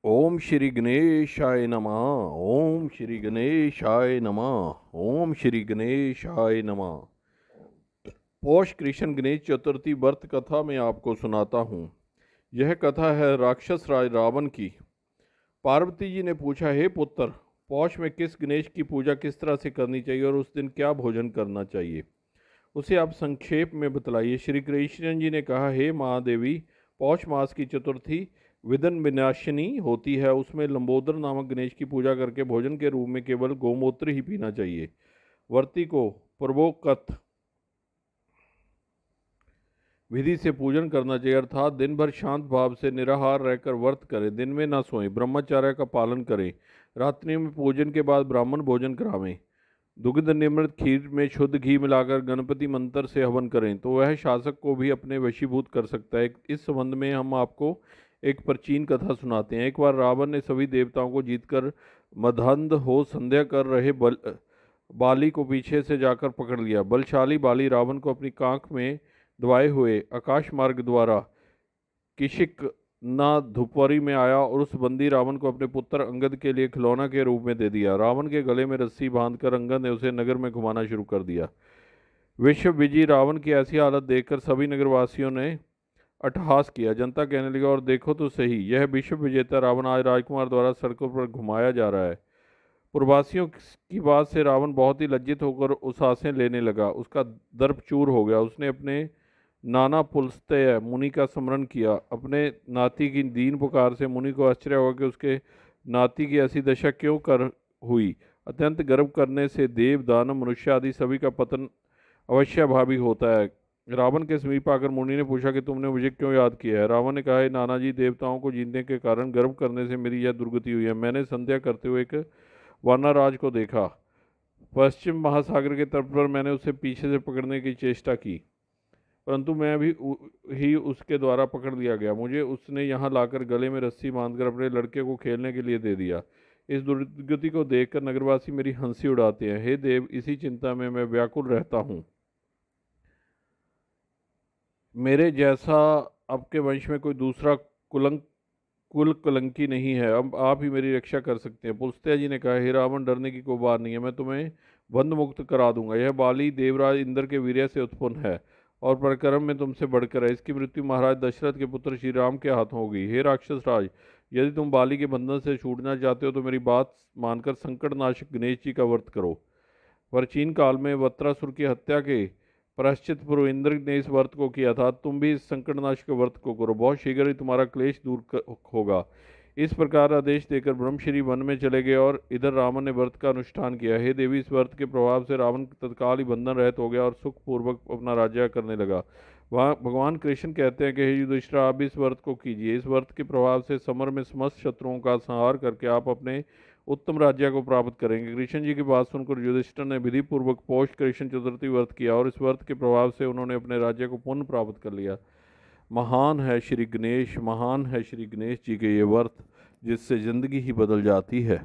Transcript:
ओम श्री गणेशाय नमः। ओम श्री गणेशाय नमः। ओम श्री गणेशाय नमः। पौष कृष्ण गणेश चतुर्थी व्रत कथा में आपको सुनाता हूँ। यह कथा है राक्षस राज रावण की। पार्वती जी ने पूछा, हे पुत्र, पौष में किस गणेश की पूजा किस तरह से करनी चाहिए और उस दिन क्या भोजन करना चाहिए, उसे आप संक्षेप में बतलाइए। श्री कृष्ण जी ने कहा, हे महादेवी, पौष मास की चतुर्थी विघ्न विनाशिनी होती है। उसमें लंबोदर नामक गणेश की पूजा करके भोजन के रूप में केवल गोमूत्र ही पीना चाहिए। व्रती को पूर्वोक्त विधि से पूजन करना चाहिए, अर्थात दिन भर शांत भाव से निराहार रहकर व्रत करें, दिन में न सोएं, ब्रह्मचर्य का पालन करें, रात्रि में पूजन के बाद ब्राह्मण भोजन करावें, दुग्ध निर्मित खीर में शुद्ध घी मिलाकर गणपति मंत्र से हवन करें तो वह शासक को भी अपने वशीभूत कर सकता है। इस संबंध में हम आपको एक प्राचीन कथा सुनाते हैं। एक बार रावण ने सभी देवताओं को जीतकर मदहंध हो संध्या कर रहे बाली को पीछे से जाकर पकड़ लिया। बलशाली बाली रावण को अपनी कांख में दबाए हुए आकाश मार्ग द्वारा किशिक ना धुपवरी में आया और उस बंदी रावण को अपने पुत्र अंगद के लिए खिलौना के रूप में दे दिया। रावण के गले में रस्सी बांधकर अंगद ने उसे नगर में घुमाना शुरू कर दिया। विश्व विजयी रावण की ऐसी हालत देखकर सभी नगरवासियों ने अट्टहास किया। जनता कहने लगी, और देखो तो सही, यह विश्व विजेता रावण आज राजकुमार द्वारा सड़कों पर घुमाया जा रहा है। पुरवासियों की बात से रावण बहुत ही लज्जित होकर उस आसें लेने लगा। उसका दर्प चूर हो गया। उसने अपने नाना पुलस्त्य मुनि का स्मरण किया। अपने नाती की दीन पुकार से मुनि को आश्चर्य हुआ कि उसके नाती की ऐसी दशा क्यों कर हुई। अत्यंत गर्व करने से देव दानव मनुष्य आदि सभी का पतन अवश्यभावी होता है। रावण के समीप आकर मुनि ने पूछा कि तुमने मुझे क्यों याद किया है। रावण ने कहा, नाना जी, देवताओं को जीतने के कारण गर्व करने से मेरी यह दुर्गति हुई है। मैंने संध्या करते हुए एक वानरराज को देखा। पश्चिम महासागर के तट पर मैंने उसे पीछे से पकड़ने की चेष्टा की, परंतु मैं भी ही उसके द्वारा पकड़ लिया गया। मुझे उसने यहाँ लाकर गले में रस्सी बांधकर अपने लड़के को खेलने के लिए दे दिया। इस दुर्गति को देखकर नगरवासी मेरी हंसी उड़ाते हैं। हे देव, इसी चिंता में मैं व्याकुल रहता हूँ। मेरे जैसा आपके वंश में कोई दूसरा कुल कलंकी नहीं है। अब आप ही मेरी रक्षा कर सकते हैं। पुलस्त्य जी ने कहा, हे रावण, डरने की कोई बात नहीं है। मैं तुम्हें बंद मुक्त करा दूंगा। यह बाली देवराज इंद्र के वीर्य से उत्पन्न है और पराक्रम में तुमसे बढ़कर है। इसकी मृत्यु महाराज दशरथ के पुत्र श्री राम के हाथों होगी। हे राक्षस राज, यदि तुम बाली के बंधन से छूटना चाहते हो तो मेरी बात मानकर संकटनाशक गणेश जी का व्रत करो। प्राचीन काल में वत्रासुर की हत्या के प्रायश्चित पूर्व इंद्र ने इस व्रत को किया था। तुम भी इस संकटनाशक व्रत को करो, बहुत शीघ्र ही तुम्हारा क्लेश दूर होगा। इस प्रकार आदेश देकर ब्रह्मश्री वन में चले गए और इधर रावण ने व्रत का अनुष्ठान किया। हे देवी, इस व्रत के प्रभाव से रावण तत्काल ही बंधन रहित हो गया और सुखपूर्वक अपना राज्य करने लगा। वहाँ भगवान कृष्ण कहते हैं कि हे युधिष्ठिर, आप इस व्रत को कीजिए। इस व्रत के प्रभाव से समर में समस्त शत्रुओं का संहार करके आप अपने उत्तम राज्य को प्राप्त करेंगे। कृष्ण जी की बात सुनकर युधिष्ठिर ने विधि पूर्वक पौष कृष्ण चतुर्थी व्रत किया और इस व्रत के प्रभाव से उन्होंने अपने राज्य को पुनः प्राप्त कर लिया। महान है श्री गणेश, महान है श्री गणेश जी के ये व्रत, जिससे जिंदगी ही बदल जाती है।